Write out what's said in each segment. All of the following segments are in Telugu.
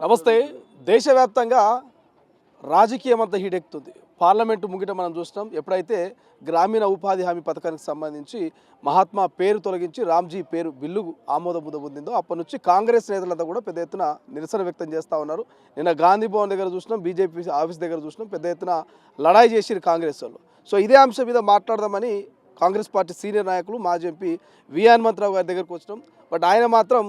నమస్తే. దేశవ్యాప్తంగా రాజకీయం అంతా హీటెక్కుతుంది. పార్లమెంటు ముంగిట మనం చూస్తున్నాం. ఎప్పుడైతే గ్రామీణ ఉపాధి హామీ పథకానికి సంబంధించి మహాత్మా పేరు తొలగించి రామ్జీ పేరు బిల్లు ఆమోదముద్ర పొందిందో అప్పటి నుంచి కాంగ్రెస్ నేతలంతా కూడా పెద్ద ఎత్తున నిరసన వ్యక్తం చేస్తూ ఉన్నారు. నిన్న గాంధీ భవన్ దగ్గర చూసినాం, బీజేపీ ఆఫీస్ దగ్గర చూసినాం, పెద్ద ఎత్తున లడాయి చేసిరు కాంగ్రెస్ వాళ్ళు. సో ఇదే అంశం మీద మాట్లాడదామని కాంగ్రెస్ పార్టీ సీనియర్ నాయకులు మాజీ ఎంపీ వి హనుమంతరావు గారి దగ్గరకు వచ్చినాం. బట్ ఆయన మాత్రం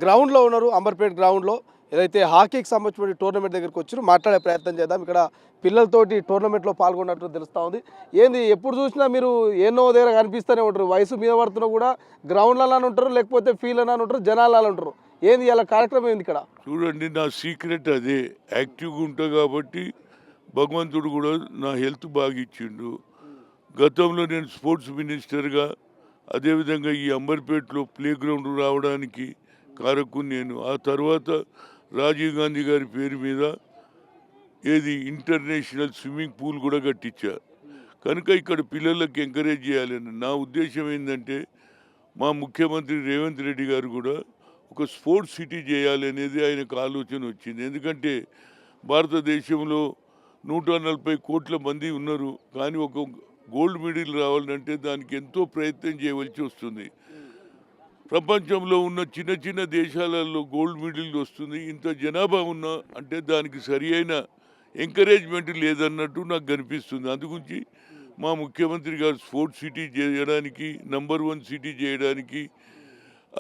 గ్రౌండ్లో ఉన్నారు. అంబర్పేట్ గ్రౌండ్లో ఏదైతే హాకీకి సంబంధించిన టోర్నమెంట్ దగ్గరికి వచ్చారో మాట్లాడే ప్రయత్నం చేద్దాం. ఇక్కడ పిల్లలతోటి టోర్నమెంట్లో పాల్గొన్నట్టు తెలుస్తూ ఉంది. ఏంది ఎప్పుడు చూసినా మీరు ఎన్నో దగ్గర కనిపిస్తూనే ఉంటారు. వయసు మీద పడుతున్నా కూడా గ్రౌండ్లలో ఉంటారు, లేకపోతే ఫీల్డ్ అని ఉంటారు, జనాలలో ఉంటారు. ఏంది ఇలా కార్యక్రమం ఏంది ఇక్కడ? చూడండి, నా సీక్రెట్ అదే. యాక్టివ్గా ఉంటా కాబట్టి భగవంతుడు కూడా నా హెల్త్ బాగా ఇచ్చిండు. గతంలో నేను స్పోర్ట్స్ మినిస్టర్గా, అదేవిధంగా ఈ అంబర్పేటలో ప్లే గ్రౌండ్ రావడానికి కారకు నేను. ఆ తర్వాత రాజీవ్ గాంధీ గారి పేరు మీద ఇంటర్నేషనల్ స్విమ్మింగ్ పూల్ కూడా కట్టించా. కనుక ఇక్కడ పిల్లలకి ఎంకరేజ్ చేయాలని నా ఉద్దేశం ఏంటంటే, మా ముఖ్యమంత్రి రేవంత్ రెడ్డి గారు కూడా ఒక స్పోర్ట్స్ సిటీ చేయాలనేది ఆయనకు ఆలోచన వచ్చింది. ఎందుకంటే భారతదేశంలో 140 కోట్ల మంది ఉన్నారు. కానీ ఒక గోల్డ్ మెడల్ రావాలంటే దానికి ఎంతో ప్రయత్నం చేయవలసి వస్తుంది. ప్రపంచంలో ఉన్న చిన్న చిన్న దేశాలలో గోల్డ్ మెడల్ వస్తుంది. ఇంత జనాభా ఉన్నా అంటే దానికి సరి అయిన ఎంకరేజ్మెంట్ లేదన్నట్టు నాకు కనిపిస్తుంది. అందుగురించి మా ముఖ్యమంత్రి గారు స్పోర్ట్స్ సిటీ చేయడానికి, నంబర్ 1 సిటీ చేయడానికి,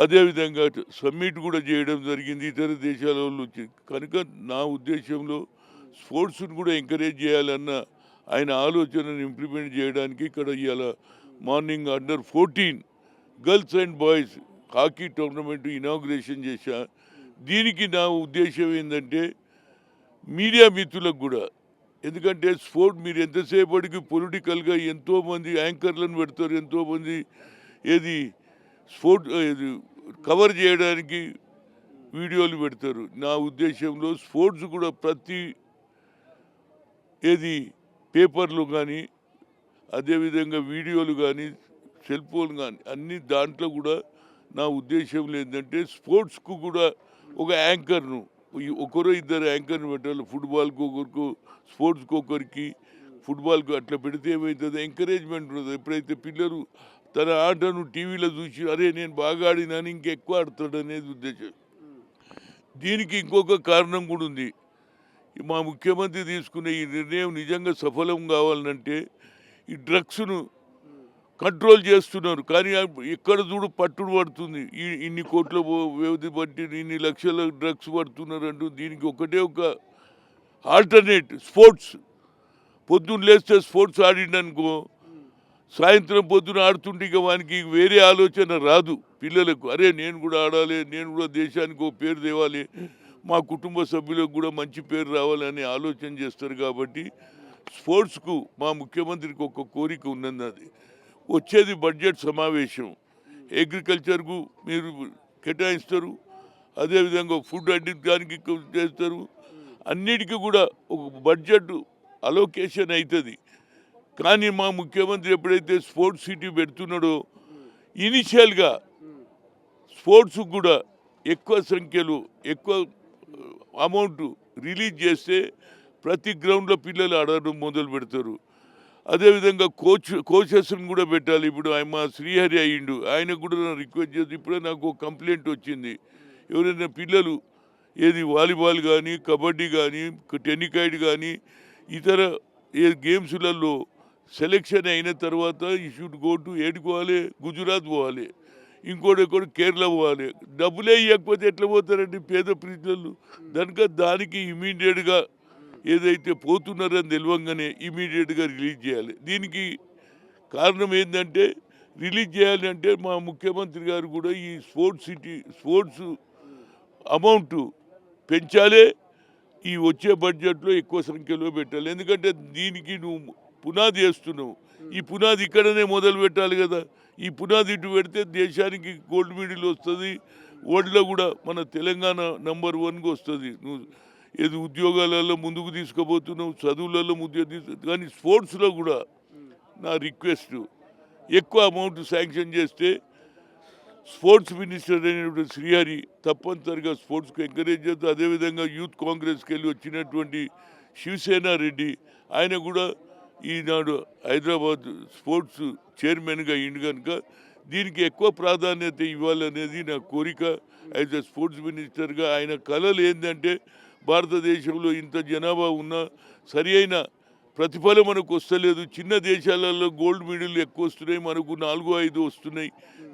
అదేవిధంగా సమ్మిట్ కూడా చేయడం జరిగింది ఇతర దేశాల వాళ్ళు వచ్చి. కనుక నా ఉద్దేశంలో స్పోర్ట్స్ని కూడా ఎంకరేజ్ చేయాలన్న ఆయన ఆలోచనను ఇంప్లిమెంట్ చేయడానికి ఇక్కడ ఇవాళ morning under 14 girls and boys hockey tournament inauguration చేశా. దీనికి నా ఉద్దేశం ఏంటంటే మీడియా మిత్రులకు కూడా, ఎందుకంటే స్పోర్ట్ మీరు ఎంతసేపటికి పొలిటికల్గా ఎంతోమంది యాంకర్లను పెడతారు, ఎంతోమంది స్పోర్ట్ కవర్ చేయడానికి వీడియోలు పెడతారు. నా ఉద్దేశంలో స్పోర్ట్స్ కూడా ప్రతి పేపర్లు కానీ, అదేవిధంగా వీడియోలు కానీ, సెల్ ఫోన్ కానీ అన్ని దాంట్లో కూడా నా ఉద్దేశం ఏంటంటే స్పోర్ట్స్కు కూడా ఒక యాంకర్ను, ఒకరు ఇద్దరు యాంకర్ను పెట్టాలి. ఫుట్బాల్కి ఒకరికి, స్పోర్ట్స్కి ఒకరికి, ఫుట్బాల్కి అట్లా పెడితే ఏమవుతుంది, ఎంకరేజ్మెంట్ ఉంటుంది. ఎప్పుడైతే పిల్లలు తన ఆటను టీవీలో చూసి అరే నేను బాగా ఆడినాను ఇంకెక్కువ ఆడతాడు అనేది ఉద్దేశం. దీనికి ఇంకొక కారణం కూడా ఉంది. మా ముఖ్యమంత్రి తీసుకునే ఈ నిర్ణయం నిజంగా సఫలం కావాలంటే ఈ డ్రగ్స్ను కంట్రోల్ చేస్తున్నారు. కానీ ఎక్కడ చూడు పట్టుడు పడుతుంది. ఇన్ని కోట్ల వ్యవధి బట్టి ఇన్ని లక్షల డ్రగ్స్ పడుతున్నారంటూ దీనికి ఒకటే ఒక ఆల్టర్నేట్ స్పోర్ట్స్. పొద్దున్న లేస్తే స్పోర్ట్స్ ఆడిండనుకో, సాయంత్రం పొద్దున ఆడుతుంటే ఇక వానికి వేరే ఆలోచన రాదు. పిల్లలకు అరే నేను కూడా ఆడాలి, నేను కూడా దేశానికి ఒక పేరు తేవాలి, మా కుటుంబ సభ్యులకు కూడా మంచి పేరు రావాలని ఆలోచన చేస్తారు. కాబట్టి స్పోర్ట్స్కు మా ముఖ్యమంత్రికి ఒక కోరిక ఉన్నది. అది వచ్చేది బడ్జెట్ సమావేశం. అగ్రికల్చర్కు మీరు కేటాయిస్తారు, అదేవిధంగా ఫుడ్ అడ్డానికి చేస్తారు. అన్నిటికీ కూడా ఒక బడ్జెట్ అలోకేషన్ అవుతుంది. కానీ మా ముఖ్యమంత్రి ఎప్పుడైతే స్పోర్ట్స్ సిటీ పెడుతున్నాడో ఇనిషియల్గా స్పోర్ట్స్ కూడా ఎక్కువ సంఖ్యలో ఎక్కువ అమౌంట్ రిలీజ్ చేస్తే ప్రతి గ్రౌండ్లో పిల్లలు ఆడడం మొదలు పెడతారు. అదేవిధంగా కోచెస్ని కూడా పెట్టాలి. ఇప్పుడు మా శ్రీహరి అయ్యిండు, ఆయనకు కూడా నేను రిక్వెస్ట్ చేసి, ఇప్పుడే నాకు ఒక కంప్లైంట్ వచ్చింది. ఎవరైనా పిల్లలు వాలీబాల్ కానీ, కబడ్డీ కానీ, టెన్నికాయిడ్ కానీ, ఇతర గేమ్స్లలో సెలెక్షన్ అయిన తర్వాత ఈ షుడ్ గో టు ఏడుకోవాలి, గుజరాత్ పోవాలి, ఇంకోటి కేరళ పోవాలి. డబ్బులే ఇవ్వకపోతే ఎట్లా పోతారండి పేద ప్రజలు? దానికి ఇమీడియట్గా ఏదైతే పోతున్నారని తెలియంగానే ఇమీడియట్గా రిలీజ్ చేయాలి. దీనికి కారణం ఏంటంటే, రిలీజ్ చేయాలి అంటే మా ముఖ్యమంత్రి గారు కూడా ఈ స్పోర్ట్స్ అమౌంట్ పెంచాలి, ఈ వచ్చే బడ్జెట్లో ఎక్కువ సంఖ్యలో పెట్టాలి. ఎందుకంటే దీనికి నువ్వు పునాది వేస్తున్నావు, ఈ పునాది ఇక్కడనే మొదలు పెట్టాలి కదా. ఈ పునాది ఇటు పెడితే దేశానికి గోల్డ్ మెడల్ వస్తుంది, వరల్డ్లో కూడా మన తెలంగాణ నంబర్ 1గా వస్తుంది. నువ్వు ఉద్యోగాలలో ముందుకు తీసుకుపోతున్నావు, చదువులలో ముందుకు కానీ స్పోర్ట్స్లో కూడా నా రిక్వెస్ట్ ఎక్కువ అమౌంట్ శాంక్షన్ చేస్తే స్పోర్ట్స్ మినిస్టర్ అయినటువంటి శ్రీహరి తప్పనిసరిగా స్పోర్ట్స్కి ఎంకరేజ్ చేస్తూ, అదేవిధంగా యూత్ కాంగ్రెస్కి వెళ్ళి వచ్చినటువంటి శివసేన రెడ్డి ఆయన కూడా ఈనాడు హైదరాబాద్ స్పోర్ట్స్ చైర్మన్గా అయింది కనుక దీనికి ఎక్కువ ప్రాధాన్యత ఇవ్వాలనేది నా కోరిక. యాజ్ ఎ స్పోర్ట్స్ మినిస్టర్గా ఆయన కలలు ఏంటంటే భారతదేశంలో ఇంత జనాభా ఉన్నా సరి అయిన ప్రతిఫలం మనకు వస్తలేదు. చిన్న దేశాలలో గోల్డ్ మెడల్ ఎక్కువ వస్తున్నాయి, మనకు 4-5 వస్తున్నాయి.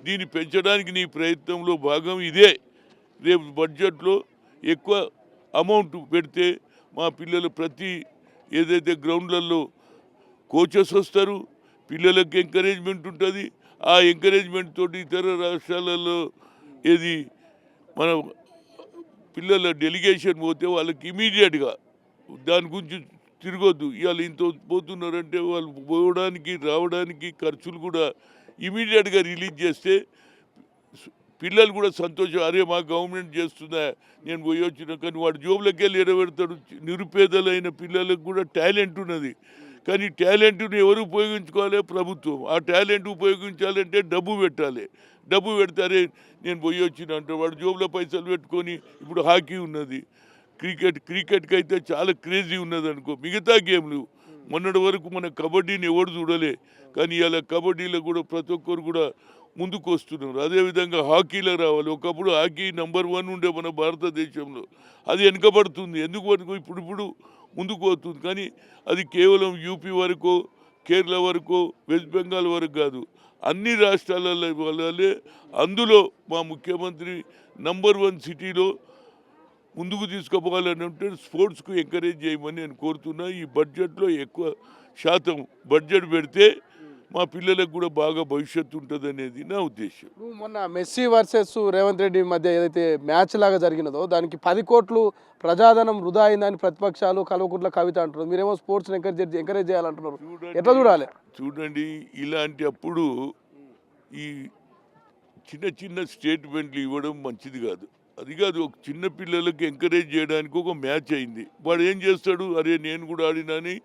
దీన్ని పెంచడానికి నీ ప్రయత్నంలో భాగం ఇదే. రేపు బడ్జెట్లో ఎక్కువ అమౌంట్ పెడితే మా పిల్లలు ప్రతి ఏదైతే గ్రౌండ్లలో కోచెస్ వస్తారు, పిల్లలకు ఎంకరేజ్మెంట్ ఉంటుంది. ఆ ఎంకరేజ్మెంట్ తోటి ఇతర రాష్ట్రాలలో ఏది మన పిల్లల డెలిగేషన్ పోతే వాళ్ళకి ఇమీడియట్గా దాని గురించి తిరగొద్దు. ఇవాళ ఇంత పోతున్నారంటే వాళ్ళు పోవడానికి రావడానికి ఖర్చులు కూడా ఇమీడియట్గా రిలీజ్ చేస్తే పిల్లలు కూడా సంతోషం, అరే మా గవర్నమెంట్ చేస్తుందా, నేను పోయి వచ్చిన. కానీ వాడు జోబులకి వెళ్ళి ఎడబెడతాడు. నిరుపేదలైన పిల్లలకు కూడా టాలెంట్ ఉన్నది, కానీ టాలెంట్ని ఎవరు ఉపయోగించుకోవాలి? ప్రభుత్వం. ఆ టాలెంట్ ఉపయోగించాలంటే డబ్బు పెట్టాలి. డబ్బు పెడతారే నేను పోయి వచ్చిన అంటే వాడు జోబులో పైసలు పెట్టుకొని. ఇప్పుడు హాకీ ఉన్నది, క్రికెట్కి అయితే చాలా క్రేజీ ఉన్నది అనుకో. మిగతా గేమ్లు మొన్నటి వరకు మన కబడ్డీని ఎవరు చూడలే, కానీ ఇలా కబడ్డీలో కూడా ప్రతి ఒక్కరు కూడా ముందుకు వస్తున్నారు. అదేవిధంగా హాకీలో రావాలి. ఒకప్పుడు హాకీ నెంబర్ 1 ఉండే మన భారతదేశంలో, అది వెనుకబడుతుంది. ఎందుకు వరకు ఇప్పుడు ముందుకు పోతుంది, కానీ అది కేవలం యూపీ వరకు, కేరళ వరకు, వెస్ట్ బెంగాల్ వరకు కాదు, అన్ని రాష్ట్రాలలో వాళ్ళే. అందులో మా ముఖ్యమంత్రి నెంబర్ 1 సిటీలో ముందుకు తీసుకుపోవాలని ఉంటే స్పోర్ట్స్కు ఎంకరేజ్ చేయమని నేను కోరుతున్నా. ఈ బడ్జెట్లో ఎక్కువ శాతం బడ్జెట్ పెడితే మా పిల్లలకు కూడా బాగా భవిష్యత్తు ఉంటుంది అనేది నా ఉద్దేశం. మొన్న మెస్సీ వర్సెస్ రేవంత్ రెడ్డి మధ్య ఏదైతే మ్యాచ్ లాగా జరిగినదో దానికి 10 కోట్లు ప్రజాధనం వృధా అయిందని ప్రతిపక్షాలు కల్వకుంట్ల కవిత అంటున్నారు. మీరేమో స్పోర్ట్స్ని ఎంకరేజ్ చేయాలంటున్నారు. ఎట్లా చూడాలి? చూడండి, ఇలాంటి అప్పుడు ఈ చిన్న స్టేట్మెంట్లు ఇవ్వడం మంచిది కాదు. అది కాదు, ఒక చిన్న పిల్లలకి ఎంకరేజ్ చేయడానికి ఒక మ్యాచ్ అయింది. వాడు ఏం చేస్తాడు, అరే నేను కూడా ఆడినని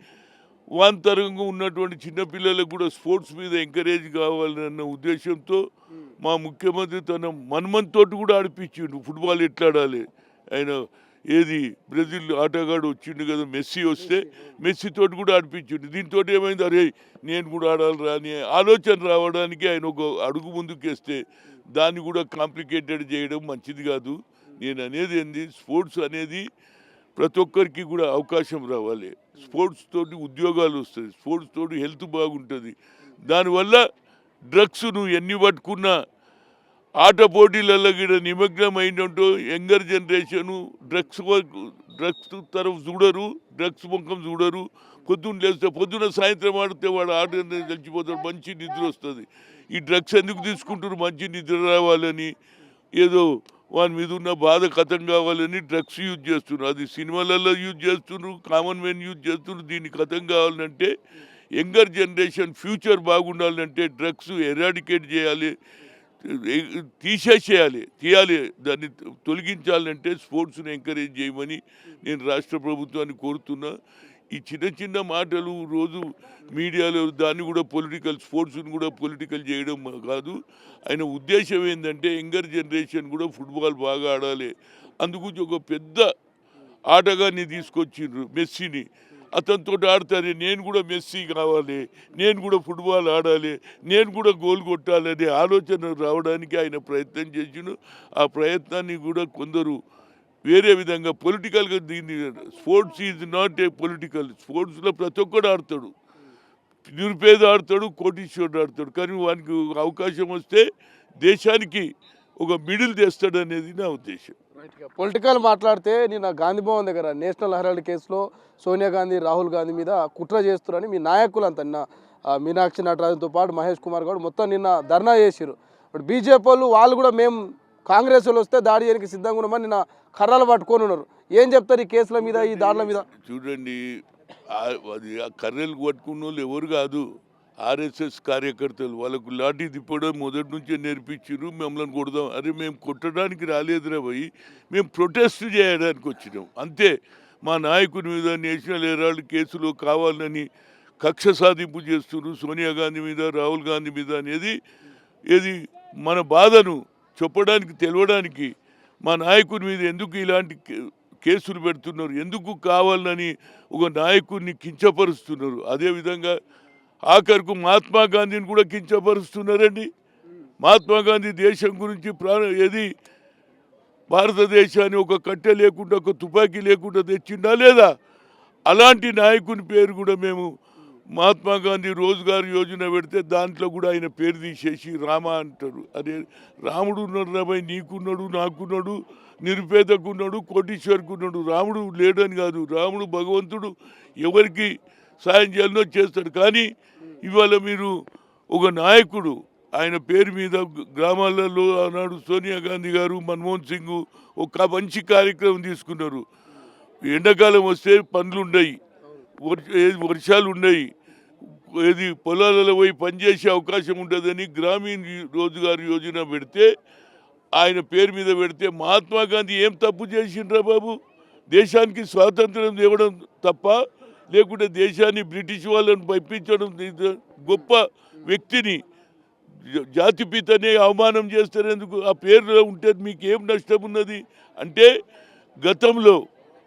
వాంతరంగా ఉన్నటువంటి చిన్నపిల్లలకు కూడా స్పోర్ట్స్ మీద ఎంకరేజ్ కావాలన్న ఉద్దేశంతో మా ముఖ్యమంత్రి తన మన్మన్తో కూడా ఆడిపించిండు. ఫుట్బాల్ ఎట్లా ఆడాలి, ఆయన ఏది బ్రెజిల్ ఆటగాడు వచ్చిండు కదా మెస్సీ, వస్తే మెస్సీతోటి కూడా ఆడిపించిండు. దీంతో ఏమైంది, అరే నేను కూడా ఆడాలిరా అని ఆలోచన రావడానికి ఆయన ఒక అడుగు ముందుకేస్తే దాన్ని కూడా కాంప్లికేటెడ్ చేయడం మంచిది కాదు. నేను అనేది ఏంది, స్పోర్ట్స్ అనేది ప్రతి ఒక్కరికి కూడా అవకాశం రావాలి. స్పోర్ట్స్ తోటి ఉద్యోగాలు వస్తుంది, స్పోర్ట్స్ తోటి హెల్త్ బాగుంటుంది. దానివల్ల డ్రగ్స్ నువ్వు ఎన్ని పట్టుకున్నా ఆట పోటీలలో కూడా నిమగ్నం అయినట్టు యంగర్ జనరేషను డ్రగ్స్ తరఫు చూడరు, డ్రగ్స్ ముఖం చూడరు. పొద్దున్న లేస్తే పొద్దున సాయంత్రం ఆడితే వాడు ఆట తెలిసిపోతాడు, మంచి నిద్ర వస్తుంది. ఈ డ్రగ్స్ ఎందుకు తీసుకుంటారు? మంచి నిద్ర రావాలని, ఏదో వాని మీద ఉన్న బాధ కథం కావాలని డ్రగ్స్ యూజ్ చేస్తున్నారు. అది సినిమాలలో యూజ్ చేస్తున్నారు, కామన్ మ్యాన్ యూజ్ చేస్తున్నారు. దీన్ని కథం కావాలంటే, యంగర్ జనరేషన్ ఫ్యూచర్ బాగుండాలంటే డ్రగ్స్ ఎరాడికేట్ చేయాలి, తీయాలి. దాన్ని తొలగించాలంటే స్పోర్ట్స్ని ఎంకరేజ్ చేయమని నేను రాష్ట్ర ప్రభుత్వాన్ని కోరుతున్నా. ఈ చిన్న మాటలు రోజు మీడియాలో దాన్ని కూడా స్పోర్ట్స్ని కూడా పొలిటికల్ చేయడం కాదు. ఆయన ఉద్దేశం ఏంటంటే యంగర్ జనరేషన్ కూడా ఫుట్బాల్ బాగా ఆడాలి. అందుకు ఒక పెద్ద ఆటగాన్ని తీసుకొచ్చిండ్రు మెస్సీని. అతనితో ఆడతారే నేను కూడా మెస్సీ కావాలి, నేను కూడా ఫుట్బాల్ ఆడాలి, నేను కూడా గోల్ కొట్టాలనే ఆలోచన రావడానికి ఆయన ప్రయత్నం చేసిండు. ఆ ప్రయత్నాన్ని కూడా కొందరు వేరే విధంగా పొలిటికల్గా దీన్ని, sports is not a political. స్పోర్ట్స్లో ప్రతి ఒక్కడు ఆడతాడు, నిరుపేద ఆడతాడు, కోటీశ్వరుడు ఆడతాడు. కానీ వానికి అవకాశం వస్తే దేశానికి ఒక మిడిల్ తెస్తాడు అనేది నా ఉద్దేశం. పొలిటికల్ మాట్లాడితే నిన్న గాంధీ భవన్ దగ్గర నేషనల్ హెరాల్డ్ కేసులో సోనియా గాంధీ, రాహుల్ గాంధీ మీద కుట్ర చేస్తున్నారని మీ నాయకులు అంతా నిన్న మీనాక్షి నటరాజన్తో పాటు మహేష్ కుమార్ గౌడ్ మొత్తం నిన్న ధర్నా చేసిరు. ఇప్పుడు బీజేపీ వాళ్ళు కూడా మేము కాంగ్రెస్ వాళ్ళు వస్తే దాడి చేయడానికి సిద్ధంగా ఉన్నామని నిన్న కర్రలు పట్టుకొని ఉన్నారు. ఏం చెప్తారు ఈ కేసుల మీద, ఈ దాడుల మీద? చూడండి, అది ఆ కర్రలు పట్టుకున్న వాళ్ళు ఎవరు కాదు, ఆర్ఎస్ఎస్ కార్యకర్తలు. వాళ్ళకు లాఠీ తిప్పడం మొదటి నుంచే నేర్పించారు. మమ్మల్ని కొడదాం, అరే మేము కొట్టడానికి రాలేదురా పోయి, మేము ప్రొటెస్ట్ చేయడానికి వచ్చినాం అంతే. మా నాయకుని మీద నేషనల్ హెరాల్డ్ కేసులో కావాలని కక్ష సాధింపు చేస్తున్నారు సోనియా గాంధీ మీద, రాహుల్ గాంధీ మీద అనేది. ఏది మన బాధను చెప్పడానికి తెలవడానికి మా నాయకుడి మీద ఎందుకు ఇలాంటి కేసులు పెడుతున్నారు, ఎందుకు కావాలని ఒక నాయకుడిని కించపరుస్తున్నారు. అదేవిధంగా ఆఖరుకు మహాత్మా గాంధీని కూడా కించపరుస్తున్నారండి. మహాత్మా గాంధీ దేశం గురించి ఏది భారతదేశాన్ని ఒక కట్టె లేకుండా ఒక తుపాకీ లేకుండా తెచ్చిండా లేదా? అలాంటి నాయకుని పేరు కూడా మేము మహాత్మా గాంధీ రోజ్గార్ యోజన పెడితే దాంట్లో కూడా ఆయన పేరు తీసేసి రామ అంటారు. అదే రాముడు ఉన్నాడు రాబాయ్, నీకున్నాడు, నాకున్నాడు, నిరుపేదకున్నాడు, కోటీశ్వరుకున్నాడు. రాముడు లేడని కాదు, రాముడు భగవంతుడు ఎవరికి సాయం చేయాలనో చేస్తాడు. కానీ ఇవాళ మీరు ఒక నాయకుడు ఆయన పేరు మీద గ్రామాలలో ఆనాడు సోనియా గాంధీ గారు, మన్మోహన్ సింగ్ ఒక మంచి కార్యక్రమం తీసుకున్నారు. ఎండాకాలం వస్తే పనులు ఉన్నాయి, వర్షాలు ఉన్నాయి, ఏది పొలాలలో పోయి పనిచేసే అవకాశం ఉంటుందని గ్రామీణ రోజ్గార్ యోజన పెడితే ఆయన పేరు మీద పెడితే మహాత్మా గాంధీ ఏం తప్పు చేసిండ్రా బాబు? దేశానికి స్వాతంత్రం ఇవ్వడం తప్ప, లేకుంటే దేశాన్ని బ్రిటిష్ వాళ్ళని పంపించడం? గొప్ప వ్యక్తిని జాతిపితనే అవమానం చేస్తారు ఎందుకు? ఆ పేరులో ఉంటే మీకు ఏం నష్టం ఉన్నది? అంటే గతంలో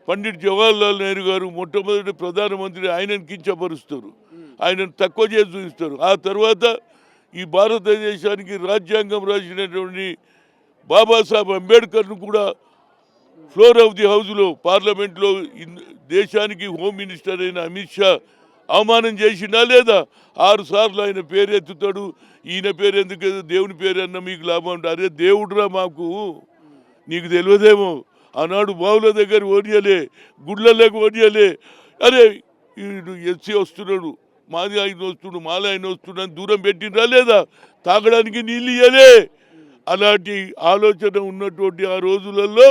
పండిట్ జవహర్లాల్ నెహ్రూ గారు మొట్టమొదటి ప్రధానమంత్రి, ఆయనను కించపరుస్తారు, ఆయనను తక్కువ చేసి చూపిస్తారు. ఆ తర్వాత ఈ భారతదేశానికి రాజ్యాంగం రాసినటువంటి బాబాసాహెబ్ అంబేద్కర్ను కూడా ఫ్లోర్ ఆఫ్ ది హౌస్లో పార్లమెంట్లో దేశానికి హోమ్ మినిస్టర్ అయిన అమిత్ షా అవమానం చేసినా లేదా? 6 సార్లు ఆయన పేరు ఎత్తుతాడు. ఈయన పేరు ఎందుకు, దేవుని పేరు అన్న మీకు లాభం ఉంటుంది. అరే దేవుడురా మాకు, నీకు తెలియదేమో. ఆనాడు బావుల దగ్గర ఓడియలే, గుడ్లలోకి ఓడియలే. అరే ఎస్సీ వస్తున్నాడు, మాది ఆయన వస్తున్నాడు, మాల ఆయన వస్తున్నాడు, దూరం పెట్టినరా లేదా? తాగడానికి నీళ్ళు ఇయ్యలే. అలాంటి ఆలోచన ఉన్నటువంటి ఆ రోజులలో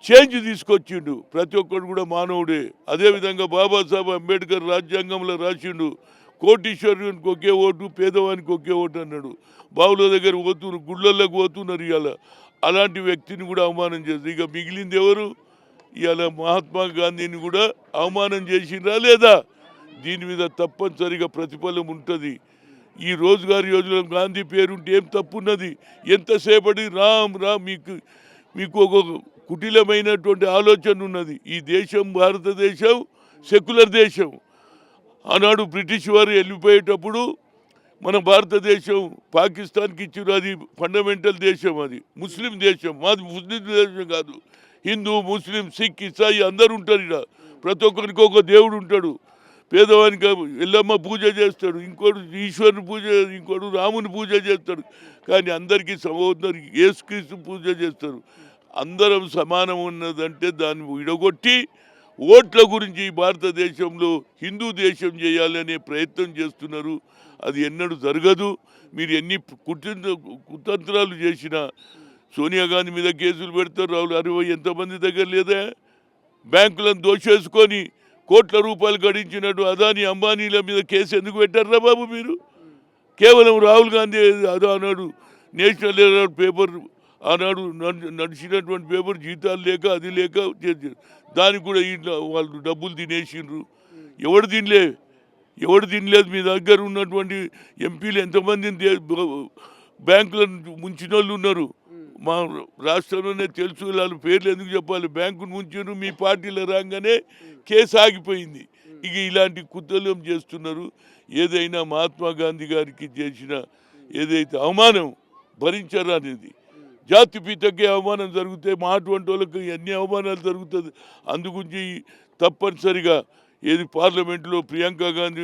చేంజ్ తీసుకొచ్చిండు. ప్రతి ఒక్కడు కూడా మానవుడే. అదేవిధంగా బాబాసాహెబ్ అంబేద్కర్ రాజ్యాంగంలో రాసిండు, కోటీశ్వరునికి ఒకే ఓటు, పేదవానికి ఒకే ఓటు అన్నాడు. బావుల దగ్గర పోతున్నారు, గుళ్ళల్లోకి పోతున్నారు. ఇవాళ అలాంటి వ్యక్తిని కూడా అవమానం చేస్తారు. ఇక మిగిలింది ఎవరు? ఇవాళ మహాత్మా గాంధీని కూడా అవమానం చేసిండ్రా లేదా? దీని మీద తప్పనిసరిగా ప్రతిఫలం ఉంటుంది. ఈ రోజ్గార్ యోజన గాంధీ పేరుంటే ఏం తప్పున్నది? ఎంతసేపటి రామ్ రామ్ మీకు ఒక కుటిలమైనటువంటి ఆలోచన ఉన్నది. ఈ దేశం భారతదేశం సెక్యులర్ దేశం. ఆనాడు బ్రిటిష్ వారు వెళ్ళిపోయేటప్పుడు మన భారతదేశం పాకిస్తాన్కి ఇచ్చారు. అది ఫండమెంటల్ దేశం, అది ముస్లిం దేశం. మాది ముస్లిం దేశం కాదు. హిందూ, ముస్లిం, సిక్, ఇసాయి అందరు ఉంటారు. ఇక్కడ ప్రతి ఒక్కరికి ఒక దేవుడు ఉంటాడు. పేదవానికి ఎల్లమ్మ పూజ చేస్తాడు, ఇంకోటి ఈశ్వరుని పూజ, ఇంకోటి రాముని పూజ చేస్తాడు. కానీ అందరికీ సహోదరికి యేసుక్రీస్తు పూజ చేస్తారు. అందరం సమానం ఉన్నదంటే దాన్ని విడగొట్టి ఓట్ల గురించి భారతదేశంలో హిందూ దేశం చేయాలనే ప్రయత్నం చేస్తున్నారు. అది ఎన్నడూ జరగదు. మీరు ఎన్ని కుతంత్రాలు చేసినా సోనియా గాంధీ మీద కేసులు పెడతారు. రాహుల్ 60 ఎంతమంది దగ్గర లేదా? బ్యాంకులను దోషేసుకొని కోట్ల రూపాయలు గడించినట్టు అదానీ అంబానీల మీద కేసు ఎందుకు పెట్టారా బాబు మీరు? కేవలం రాహుల్ గాంధీ అదో అన్నాడు, నేషనల్ హెరాల్డ్ పేపర్ ఆనాడు నడిచినటువంటి పేపర్ జీతాలు లేక అది లేక దానికి కూడా వాళ్ళు డబ్బులు తినేసిండ్రు. ఎవడు తినలేదు? మీ దగ్గర ఉన్నటువంటి ఎంపీలు ఎంతమంది బ్యాంకులను ముంచిన వాళ్ళు ఉన్నారు. మా రాష్ట్రంలోనే తెలుసు. వాళ్ళ పేర్లు ఎందుకు చెప్పాలి? బ్యాంకును ముంచారు, మీ పార్టీలో రాగానే కేసు ఆగిపోయింది. ఇక ఇలాంటి కుతూహలం చేస్తున్నారు. ఏదైనా మహాత్మా గాంధీ గారికి చేసిన ఏదైతే అవమానం భరించరానిది, జాతిపితకే అవమానం జరిగితే మా అటువంటి వాళ్ళకి ఎన్ని అవమానాలు జరుగుతుంది. అందుగురించి తప్పనిసరిగా ఏది పార్లమెంట్లో ప్రియాంక గాంధీ,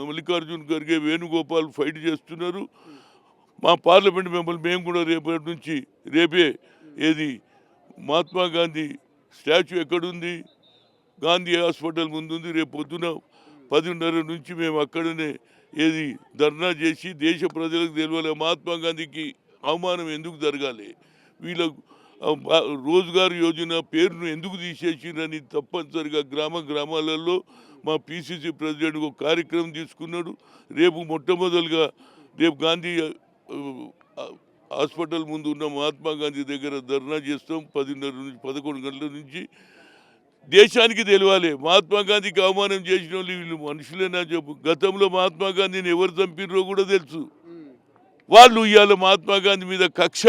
మల్లికార్జున్ ఖర్గే, వేణుగోపాల్ ఫైట్ చేస్తున్నారు. మా పార్లమెంట్ మెంబర్లు మేము కూడా రేపటి నుంచి రేపే ఏది మహాత్మా గాంధీ స్టాచ్యూ ఎక్కడుంది? గాంధీ హాస్పిటల్ ముందుంది. రేపు పొద్దున 10:30 నుంచి మేము అక్కడనే ఏది ధర్నా చేసి దేశ ప్రజలకు తెలియాలి మహాత్మా గాంధీకి అవమానం ఎందుకు జరగాలి, వీళ్ళ రోజ్గార్ యోజన పేరును ఎందుకు తీసేసిందని తప్పనిసరిగా గ్రామాలలో మా పిసిసి ప్రెసిడెంట్ ఒక కార్యక్రమం తీసుకున్నాడు. రేపు మొట్టమొదలుగా రేపు గాంధీ హాస్పిటల్ ముందు ఉన్న మహాత్మా గాంధీ దగ్గర ధర్నా చేస్తాం. 10:30 నుంచి 11 గంటల నుంచి. దేశానికి తెలియాలి మహాత్మా గాంధీకి అవమానం చేసిన వాళ్ళు వీళ్ళు మనుషులేనా చెప్పు. గతంలో మహాత్మా గాంధీని ఎవరు చంపినరో కూడా తెలుసు. వాళ్ళు ఇవాళ మహాత్మా గాంధీ మీద కక్ష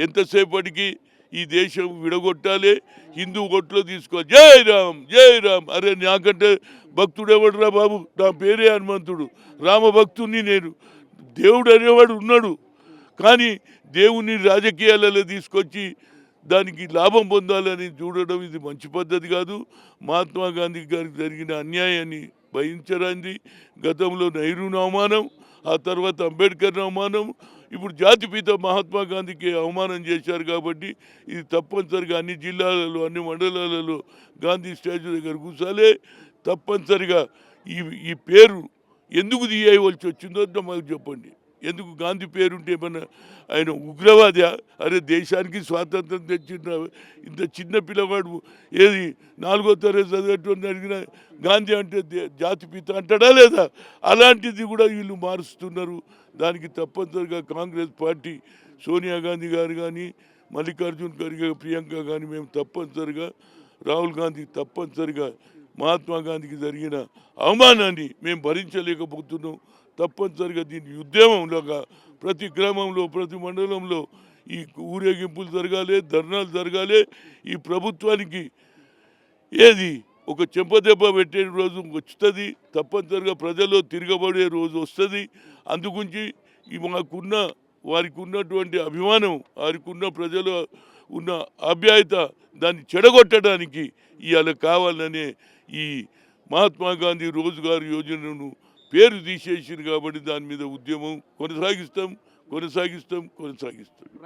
ఎంతసేపటికి ఈ దేశం విడగొట్టాలి, హిందూ ఓట్లో తీసుకోవాలి. జై రామ్ జై రామ్. అరే నాకంటే భక్తుడు ఎవడురా బాబు, నా పేరే హనుమంతుడు, రామ భక్తుడిని నేను. దేవుడు అనేవాడు ఉన్నాడు, కానీ దేవుని రాజకీయాలలో తీసుకొచ్చి దానికి లాభం పొందాలని చూడడం ఇది మంచి పద్ధతి కాదు. మహాత్మా గాంధీ గారికి జరిగిన అన్యాయాన్ని భరించరాంది. గతంలో నెహ్రూను అవమానం, ఆ తర్వాత అంబేద్కర్ను అవమానం, ఇప్పుడు జాతిపిత మహాత్మా గాంధీకి అవమానం చేశారు. కాబట్టి ఇది తప్పనిసరిగా అన్ని జిల్లాలలో అన్ని మండలాలలో గాంధీ స్టాచ్యూ దగ్గర కూర్చోలే. తప్పనిసరిగా ఈ ఈ పేరు ఎందుకు తీయవలసి వచ్చిందో మాకు చెప్పండి. ఎందుకు గాంధీ పేరుంటే ఏమన్నా ఆయన ఉగ్రవాది? అరే దేశానికి స్వాతంత్రం తెచ్చిన ఇంత చిన్న పిల్లవాడు ఏది 4వ తరగతి చదివేటువంటి అడిగిన గాంధీ అంటే జాతిపిత అంటాడా లేదా? అలాంటిది కూడా వీళ్ళు మారుస్తున్నారు. దానికి తప్పనిసరిగా కాంగ్రెస్ పార్టీ సోనియా గాంధీ గారు కానీ, మల్లికార్జున్ ఖర్గే, ప్రియాంక కానీ మేము తప్పనిసరిగా, రాహుల్ గాంధీ తప్పనిసరిగా మహాత్మా గాంధీకి జరిగిన అవమానాన్ని మేము భరించలేకపోతున్నాం. తప్పనిసరిగా దీని ఉద్యమంలాగా ప్రతి గ్రామంలో ప్రతి మండలంలో ఈ ఊరేగింపులు జరగాలి, ధర్నాలు జరగాలి. ఈ ప్రభుత్వానికి ఏది ఒక చెంపదెబ్బ పెట్టే రోజు వస్తుంది. తప్పనిసరిగా ప్రజల్లో తిరగబడే రోజు వస్తుంది. అందుగురించి ఈ మాకున్న వారికి ఉన్నటువంటి అభిమానం, వారికి ఉన్న ప్రజలు ఉన్న ఆప్యాయత దాన్ని చెడగొట్టడానికి ఇవాళ కావాలనే ఈ మహాత్మా గాంధీ రోజ్గార్ యోజనను పేరు తీసేసింది. కాబట్టి దాని మీద ఉద్యమం కొనసాగిస్తాం.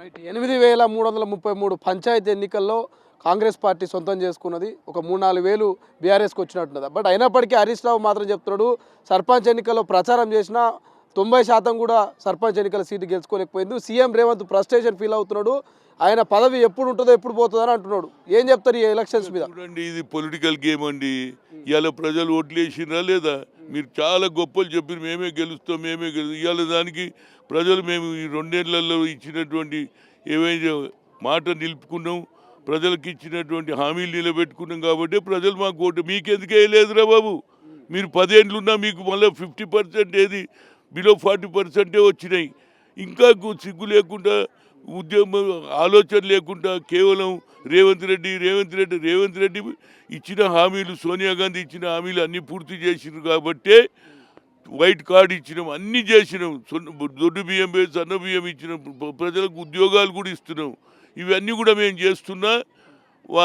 రైట్. 8,333 పంచాయతీ ఎన్నికల్లో కాంగ్రెస్ పార్టీ సొంతం చేసుకున్నది. ఒక 3-4 వేలు బీఆర్ఎస్కి వచ్చినట్టున్నది. బట్ అయినప్పటికీ హరీష్ రావు మాత్రం చెప్తున్నాడు, సర్పంచ్ ఎన్నికల్లో ప్రచారం చేసిన 90% కూడా సర్పంచ్ ఎన్నికల సీటు గెలుచుకోలేకపోయింది. సీఎం రేవంత్ ఫ్రస్ట్రేషన్ ఫీల్ అవుతున్నాడు. ఆయన పదవి ఎప్పుడు ఉంటుందో ఎప్పుడు పోతుందో అని అంటున్నాడు. ఏం చెప్తారు ఈ ఎలక్షన్స్ మీద? చూడండి, ఇది పొలిటికల్ గేమ్ అండి. ఇవాళ ప్రజలు ఓట్లు వేసినా లేదా? మీరు చాలా గొప్పలు చెప్పి మేమే గెలుస్తాం ఇవాళ దానికి ప్రజలు మేము ఈ 2 ఏళ్లలో ఇచ్చినటువంటి ఏవైతే మాట నిలుపుకున్నాం, ప్రజలకు ఇచ్చినటువంటి హామీలు నిలబెట్టుకున్నాం. కాబట్టి ప్రజలు మాకు ఓటు. మీకెందుకు వేయలేదురా బాబు? మీరు 10 ఏళ్ళున్నా మీకు మళ్ళీ 50% ఏది బిలో 40% వచ్చినాయి. ఇంకా సిగ్గు లేకుండా, ఉద్యమం ఆలోచన లేకుండా కేవలం రేవంత్ రెడ్డి ఇచ్చిన హామీలు, సోనియా గాంధీ ఇచ్చిన హామీలు అన్నీ పూర్తి చేసినారు. కాబట్టే వైట్ కార్డు ఇచ్చినాం, అన్నీ చేసినాం. దొడ్డు బియ్యం వేసి సన్న బియ్యం ఇచ్చినాం, ప్రజలకు ఉద్యోగాలు కూడా ఇస్తున్నాం. ఇవన్నీ కూడా మేము చేస్తున్నా.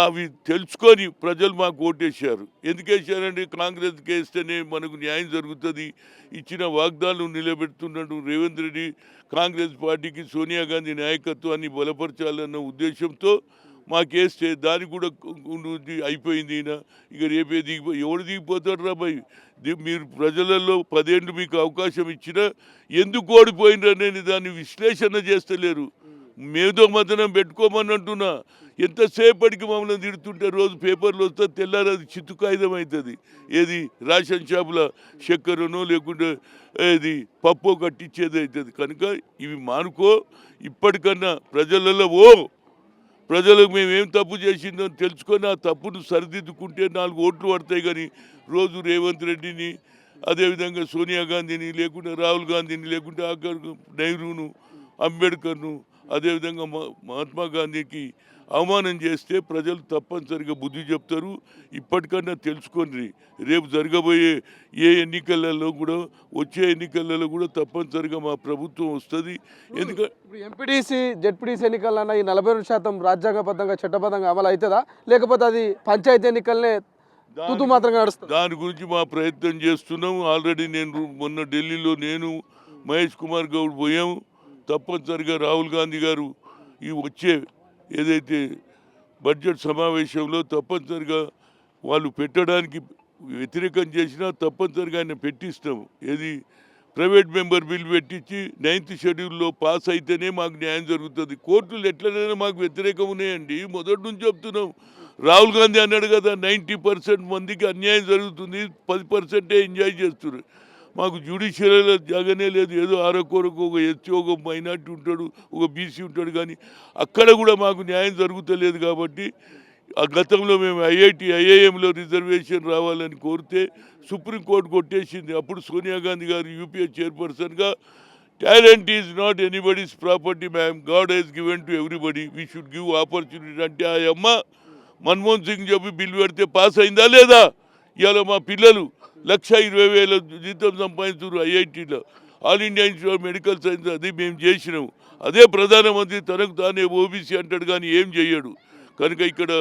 అవి తెలుసుకొని ప్రజలు మాకు ఓటేశారు. ఎందుకు వేసారంటే కాంగ్రెస్కి వేస్తేనే మనకు న్యాయం జరుగుతుంది, ఇచ్చిన వాగ్దానాలు నిలబెడుతున్నాడు రేవంత్ రెడ్డి. కాంగ్రెస్ పార్టీకి సోనియా గాంధీ నాయకత్వాన్ని బలపరచాలన్న ఉద్దేశంతో మాకేస్తే దానికి కూడా అయిపోయింది. ఈయన ఇక రేపే ఎవడు దిగిపోతాడు రా భయ్? మీరు ప్రజలలో 10 ఏళ్ళు మీకు అవకాశం ఇచ్చినా ఎందుకు ఓడిపోయినరనేది దాన్ని విశ్లేషణ చేస్తలేరు. మేధో మదనం పెట్టుకోమని అంటున్నా. ఎంతసేపటికి మమ్మల్ని తిడుతుంటే రోజు పేపర్లు వస్తే తెల్లారి అది చిత్తు కాగితం అవుతుంది. ఏది రేషన్ షాపుల చక్కెరనో లేకుంటే ఏది పప్పు కట్టించేది అవుతుంది. కనుక ఇవి మానుకో. ఇప్పటికన్నా ప్రజలలో ప్రజలకు మేమేం తప్పు చేసిందో తెలుసుకొని ఆ తప్పును సరిదిద్దుకుంటే 4 ఓట్లు పడతాయి. కానీ రోజు రేవంత్ రెడ్డిని, అదేవిధంగా సోనియా గాంధీని, లేకుంటే రాహుల్ గాంధీని, లేకుంటే నెహ్రూను, అంబేద్కర్ను, అదేవిధంగా మహాత్మా గాంధీకి అవమానం చేస్తే ప్రజలు తప్పనిసరిగా బుద్ధి చెప్తారు. ఇప్పటికన్నా తెలుసుకోండి. రేపు జరగబోయే ఎన్నికలలో కూడా, వచ్చే ఎన్నికలలో కూడా తప్పనిసరిగా మా ప్రభుత్వం వస్తుంది. ఎందుకంటే ఎంపీటీసీ జెడ్పీటీసీ ఎన్నికలన్నా ఈ 42% రాజ్యాంగబద్ధంగా చట్టబద్ధంగా అమలు అవుతుందా, లేకపోతే అది పంచాయతీ ఎన్నికలనే తుతు మాత్రంగా నడుస్తుంది? దాని గురించి మా ప్రయత్నం చేస్తున్నాం. ఆల్రెడీ మొన్న ఢిల్లీలో నేను మహేష్ కుమార్ గౌడ్ పోయాము. తప్పనిసరిగా రాహుల్ గాంధీ గారు ఈ వచ్చే ఏదైతే బడ్జెట్ సమావేశంలో తప్పనిసరిగా వాళ్ళు పెట్టడానికి వ్యతిరేకం చేసినా తప్పనిసరిగా ఆయన పెట్టిస్తాము. ఏది ప్రైవేట్ మెంబర్ బిల్ పెట్టించి 9th షెడ్యూల్లో పాస్ అయితేనే మాకు న్యాయం జరుగుతుంది. కోర్టులు ఎట్లనైనా మాకు వ్యతిరేకం ఉన్నాయండి. మొదటి నుంచి చెప్తున్నాం. రాహుల్ గాంధీ అన్నాడు కదా, 90% మందికి అన్యాయం జరుగుతుంది, 10% ఎంజాయ్ చేస్తున్నారు. మాకు జ్యుడిషియరీలో జగనే లేదు. ఏదో ఆరకొరకు ఒక ఎస్సీ, ఒక మైనార్టీ ఉంటాడు, ఒక బీసీ ఉంటాడు, కానీ అక్కడ కూడా మాకు న్యాయం జరుగుతలేదు. కాబట్టి ఆ గతంలో మేము ఐఐఎంలో రిజర్వేషన్ రావాలని కోరితే సుప్రీంకోర్టు కొట్టేసింది. అప్పుడు సోనియా గాంధీ గారు యూపీఏ చైర్పర్సన్గా talent is not anybody's property ma'am, God has given to everybody, we should give opportunity. అంటే ఆ అమ్మ మన్మోహన్ సింగ్ చెప్పి బిల్లు పెడితే పాస్ అయిందా లేదా? ఇవాళ మా పిల్లలు 1,20,000 జీతం సంపాదించారు ఐఐటీలో, All India Institute of Medical Science. అది మేము చేసినాము. అదే ప్రధానమంత్రి తనకు తానే ఓబీసీ అంటాడు కానీ ఏం చేయడు. కనుక ఇక్కడ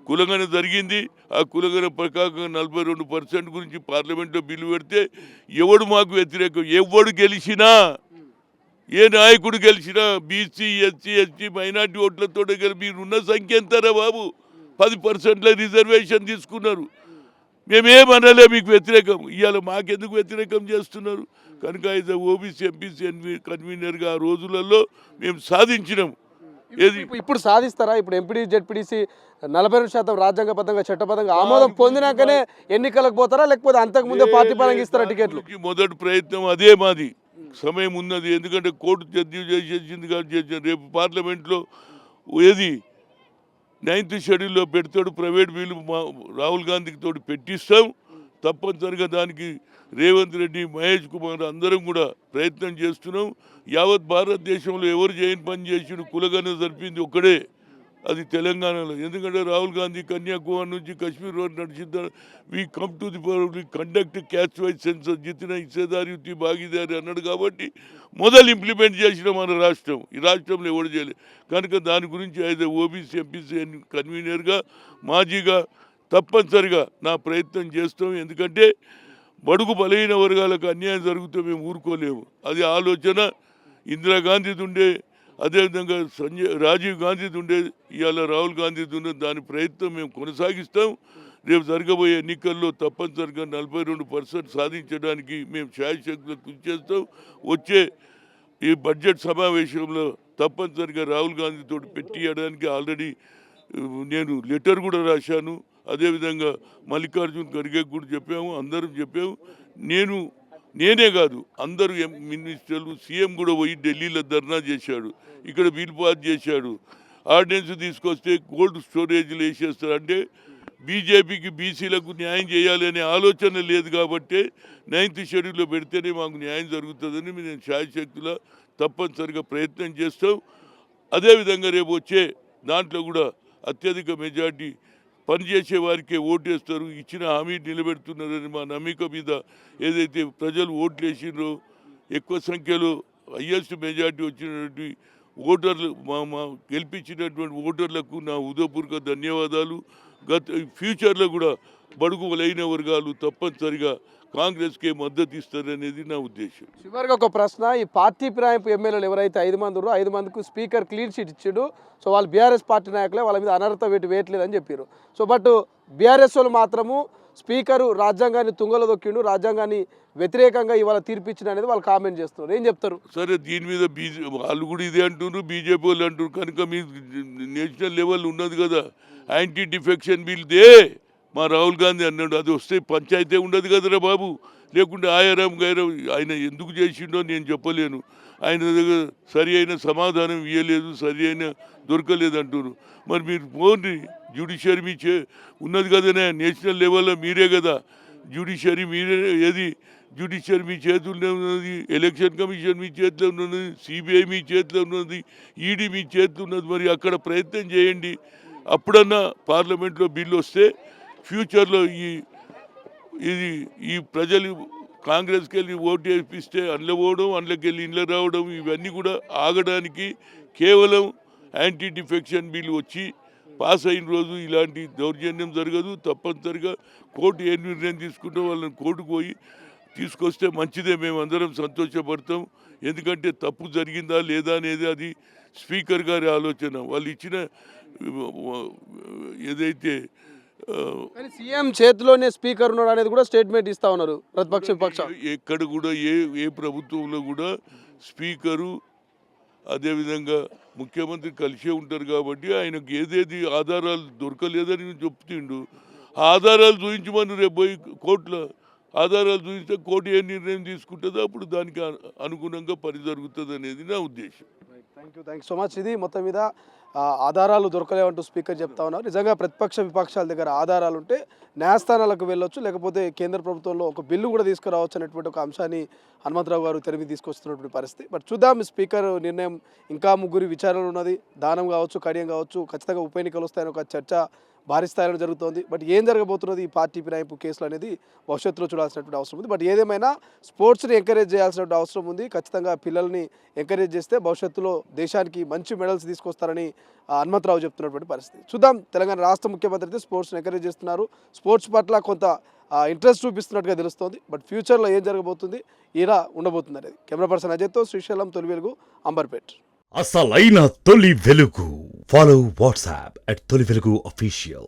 కులగన జరిగింది. ఆ కులగన ప్రకారంగా 42% గురించి పార్లమెంట్లో బిల్లు పెడితే ఎవడు మాకు వ్యతిరేకం? ఎవడు గెలిచినా, ఏ నాయకుడు గెలిచినా బీసీ, ఎస్సీ, ఎస్టీ, మైనార్టీ ఓట్లతో మీరున్న సంఖ్య ఎంతరా బాబు? 10% రిజర్వేషన్ తీసుకున్నారు. మేమేమనలే మీకు వ్యతిరేకం. ఇవాళ మాకెందుకు వ్యతిరేకం చేస్తున్నారు? కనుక ఇది ఓబీసీ ఎంపీసీ కన్వీనర్గా ఆ రోజులలో మేము సాధించినాం. ఏది ఇప్పుడు సాధిస్తారా? ఇప్పుడు ఎంపీడీ జెడ్పీడీసీ 42% రాజ్యాంగబద్ధంగా చట్టబద్ధంగా ఆమోదం పొందినాకనే ఎన్నికలకు పోతారా, లేకపోతే అంతకు ముందే పార్టీ పరంగా ఇస్తారా టికెట్లు? మొదటి ప్రయత్నం అదే మాది. సమయం ఉన్నది, ఎందుకంటే కోర్టు జడ్జి చేసేసింది కాబట్టి. రేపు పార్లమెంట్లో ఏది 9th షెడ్యూల్లో పెడతాడు ప్రైవేట్ వీలు. రాహుల్ గాంధీకి తోటి పెట్టిస్తాం తప్పనిసరిగా. దానికి రేవంత్ రెడ్డి, మహేష్ కుమార్ అందరం కూడా ప్రయత్నం చేస్తున్నాం. యావత్ భారతదేశంలో ఎవరు చేయని పని చేసిన కులగన జరిపింది ఒక్కడే, అది తెలంగాణలో. ఎందుకంటే రాహుల్ గాంధీ కన్యాకుమారి నుంచి కాశ్మీర్ వరకు నడిచిన we come to the we conduct caste wise census, జితిన హిస్సేదారి యుతి భాగీదారి అన్నాడు. కాబట్టి మొదలు ఇంప్లిమెంట్ చేసిన మన రాష్ట్రం, ఈ రాష్ట్రంలో ఎవరు చేయలేదు. కనుక దాని గురించి అయితే ఓబీసీ ఎంపీసీ కన్వీనర్గా, మాజీగా తప్పనిసరిగా నా ప్రయత్నం చేస్తాం. ఎందుకంటే బడుగు బలహీన వర్గాలకు అన్యాయం జరిగితే మేము ఊరుకోలేము. అది ఆలోచన ఇందిరాగాంధీది ఉండే, అదేవిధంగా రాజీవ్ గాంధీది ఉండే, ఇవాళ రాహుల్ గాంధీది ఉండే. దాని ప్రయత్నం మేము కొనసాగిస్తాం. రేపు జరగబోయే ఎన్నికల్లో తప్పనిసరిగా 42% సాధించడానికి మేము శాయశక్తులు కృషి చేస్తాం. వచ్చే ఈ బడ్జెట్ సమావేశంలో తప్పనిసరిగా రాహుల్ గాంధీతో పెట్టియడానికి ఆల్రెడీ నేను లెటర్ కూడా రాశాను. అదేవిధంగా మల్లికార్జున్ ఖర్గే కూడా చెప్పాము, అందరం చెప్పాము. నేనే కాదు, అందరూ మినిస్టర్లు, సీఎం కూడా పోయి ఢిల్లీలో ధర్నా చేశాడు, ఇక్కడ బిల్ పాస్ చేశాడు. ఆర్డినెన్స్ తీసుకొస్తే కోల్డ్ స్టోరేజ్లు వేసేస్తారు. అంటే బీజేపీకి బీసీలకు న్యాయం చేయాలి అనే ఆలోచన లేదు. కాబట్టి 9th షెడ్యూల్లో పెడితేనే మాకు న్యాయం జరుగుతుందని నేను శాయశక్తుల తప్పనిసరిగా ప్రయత్నం చేస్తాం. అదేవిధంగా రేపు వచ్చే దాంట్లో కూడా అత్యధిక మెజార్టీ పనిచేసే వారికే ఓటేస్తారు, ఇచ్చిన హామీ నిలబెడుతున్నారని మా నమ్మిక మీద ఏదైతే ప్రజలు ఓట్లు వేసిండ్రో, ఎక్కువ సంఖ్యలో హయ్యెస్ట్ మెజార్టీ వచ్చినటువంటి ఓటర్లు, మా గెలిపించినటువంటి ఓటర్లకు నా హృదయపూర్వక ధన్యవాదాలు. ఫ్యూచర్లో కూడా బడుగు బలైన వర్గాలు తప్పనిసరిగా కాంగ్రెస్కే మద్దతు ఇస్తారనేది నా ఉద్దేశం. చివరిగా ఒక ప్రశ్న, ఈ పార్టీ ఫిరాయింపు ఎమ్మెల్యేలు ఎవరైతే 5 మంది ఉన్నారో 5 మందికి స్పీకర్ క్లీన్ షీట్ ఇచ్చాడు. సో వాళ్ళు బీఆర్ఎస్ పార్టీ నాయకులే, వాళ్ళ మీద అనర్హత వేయట్లేదని చెప్పారు. సో బట్ బీఆర్ఎస్ వాళ్ళు మాత్రము స్పీకరు రాజ్యాంగాన్ని తుంగలో దొక్కిండు, రాజ్యాంగాన్ని వ్యతిరేకంగా ఇవాళ తీర్పిచ్చిన అనేది వాళ్ళు కామెంట్ చేస్తున్నారు. ఏం చెప్తారు? సరే, దీని మీద వాళ్ళు కూడా ఇదే అంటున్నారు, బీజేపీ వాళ్ళు అంటున్నారు. కనుక మీ నేషనల్ లెవెల్ ఉన్నది కదా, యాంటీ డిఫెక్షన్ బిల్ దే మా రాహుల్ గాంధీ అన్నాడు. అది వస్తే పంచాయతీ ఉండదు కదరా బాబు. లేకుంటే ఆయారం గైరం ఆయన ఎందుకు చేసిండో నేను చెప్పలేను. ఆయన దగ్గర సరి అయిన సమాధానం ఇవ్వలేదు, సరి అయిన దొరకలేదు అంటున్నారు. మరి మీరు పోండి, జ్యుడిషియరీ మీ ఉన్నది కదనే, నేషనల్ లెవెల్లో మీరే కదా జ్యుడిషియరీ, మీరే. ఏది జ్యుడిషియరీ మీ చేతుల్లో ఉన్నది, ఎలక్షన్ కమిషన్ మీ చేతిలో ఉన్నది, సిబిఐ మీ చేతిలో ఉన్నది, ఈడీ మీ చేతిలో ఉన్నది. మరి అక్కడ ప్రయత్నం చేయండి. అప్పుడన్నా పార్లమెంట్లో బిల్లు వస్తే ఫ్యూచర్లో ఈ ప్రజలు కాంగ్రెస్కి వెళ్ళి ఓటు వేపిస్తే అందులో పోవడం, అందులోకి వెళ్ళి ఇంట్లో రావడం, ఇవన్నీ కూడా ఆగడానికి కేవలం యాంటీ డిఫెక్షన్ బిల్ వచ్చి పాస్ అయిన రోజు ఇలాంటి దౌర్జన్యం జరగదు. తప్పనిసరిగా కోర్టు ఏ నిర్ణయం తీసుకుంటే వాళ్ళని కోర్టుకు పోయి తీసుకొస్తే మంచిదే, మేమందరం సంతోషపడతాం. ఎందుకంటే తప్పు జరిగిందా లేదా అనేది అది స్పీకర్ గారి ఆలోచన. వాళ్ళు ఇచ్చిన ఏదైతే సీఎం చేతిలోనే స్పీకర్ ఉన్నాడు అనేది కూడా స్టేట్మెంట్ ఇస్తా ఉన్నారు ప్రతిపక్షం. ఎక్కడ కూడా ఏ ప్రభుత్వంలో కూడా స్పీకరు అదేవిధంగా ముఖ్యమంత్రి కలిసే ఉంటారు. కాబట్టి ఆయనకు ఏదేది ఆధారాలు దొరకలేదని చెప్తుండు. ఆధారాలు చూపించమని రేపు పోయి కోర్టులో ఆధారాలు చూపిస్తే కోర్టు ఏ నిర్ణయం తీసుకుంటుందో అప్పుడు దానికి అనుగుణంగా పని జరుగుతుంది అనేది నా ఉద్దేశం. Thank you so much. ఇది మొత్తం మీద ఆధారాలు దొరకలేవంటూ స్పీకర్ చెప్తా ఉన్నారు. నిజంగా ప్రతిపక్ష విపక్షాల దగ్గర ఆధారాలు ఉంటే న్యాయస్థానాలకు వెళ్ళొచ్చు, లేకపోతే కేంద్ర ప్రభుత్వంలో ఒక బిల్లు కూడా తీసుకురావచ్చు అనేటువంటి ఒక అంశాన్ని హనుమంతరావు గారు తెరమి తీసుకొస్తున్నటువంటి పరిస్థితి. బట్ చూద్దాం స్పీకర్ నిర్ణయం. ఇంకా ముగ్గురి విచారణ ఉన్నది. దానం కావచ్చు, కడియం కావచ్చు, ఖచ్చితంగా ఉప ఎన్నికలు వస్తాయని ఒక చర్చ భారీ స్థాయిలో జరుగుతోంది. బట్ ఏం జరగబోతున్నది ఈ పార్టీ ఫిరాయింపు కేసులు అనేది భవిష్యత్తులో చూడాల్సినటువంటి అవసరం ఉంది. బట్ ఏదేమైనా స్పోర్ట్స్ని ఎంకరేజ్ చేయాల్సినటువంటి అవసరం ఉంది. ఖచ్చితంగా పిల్లల్ని ఎంకరేజ్ చేస్తే భవిష్యత్తులో దేశానికి మంచి మెడల్స్ తీసుకొస్తారని హనుమంతరావు చెప్తున్నటువంటి పరిస్థితి. చూద్దాం, తెలంగాణ రాష్ట్ర ముఖ్యమంత్రి అయితే స్పోర్ట్స్ని ఎంకరేజ్ చేస్తున్నారు. స్పోర్ట్స్ పట్ల కొంత ఇంట్రెస్ట్ చూపిస్తున్నట్టుగా తెలుస్తోంది. బట్ ఫ్యూచర్లో ఏం జరగబోతుంది, ఇలా ఉండబోతుంది అనేది. కెమెరా పర్సన్ అజయ్తో శ్రీశైలం, తొలి వెలుగు, అంబర్పేట్. అసలైన తొలి వెలుగు. ఫాలో వాట్సాప్ @తొలి వెలుగు official.